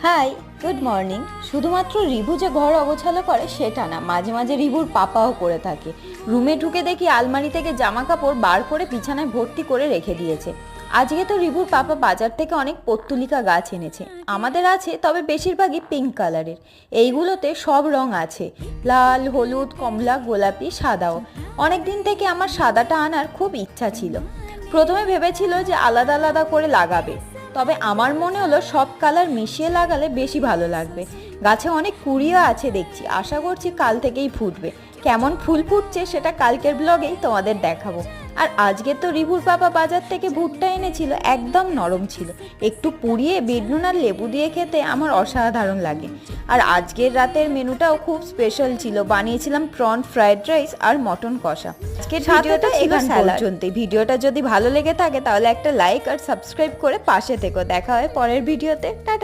High, good morning. শুধুমাত্র রিভু যে ঘর অগোছালো করে সেটা না, মাঝে মাঝে রিভুর পাপাও করে থাকে। রুমে ঢুকে দেখি আলমারি থেকে জামা কাপড় বার করে বিছানায় ভর্তি করে রেখে দিয়েছে। আজকে তো রিভুর পাপা বাজার থেকে অনেক পত্তুলিকা গাছ এনেছে। আমাদের আছে, তবে বেশিরভাগই পিঙ্ক কালারের। এইগুলোতে সব রং আছে, লাল, হলুদ, কমলা, গোলাপি, সাদাও। অনেক দিন থেকে আমার সাদাটা আনার খুব ইচ্ছা ছিল। প্রথমে ভেবেছিল যে আলাদা আলাদা করে লাগাবে, তবে আমার মনে হলো সব কালার মিশিয়ে লাগালে বেশি ভালো লাগবে। গাছে অনেক কুড়িও আছে দেখছি, আশা করছি কাল থেকেই ফুটবে। কেমন ফুল ফুটছে সেটা কালকের ব্লগেই তোমাদের দেখাবো। আর আজকে তো রিভুর পাপা বাজার থেকে ভুট্টা এনেছিল, একদম নরম ছিল। একটু পুড়িয়ে বিট নুন আর লেবু দিয়ে খেতে আমার অসাধারণ লাগে। আর আজকের রাতের মেনুটাও খুব স্পেশাল ছিল, বানিয়েছিলাম প্রন ফ্রাইড রাইস আর মটন কষা। আজকের ভিডিওটা এখানে পর্যন্তই। ভিডিওটা যদি ভালো লেগে থাকে তাহলে একটা লাইক আর সাবস্ক্রাইব করে পাশে থেকো। দেখা হয় পরের ভিডিওতে। টাটা।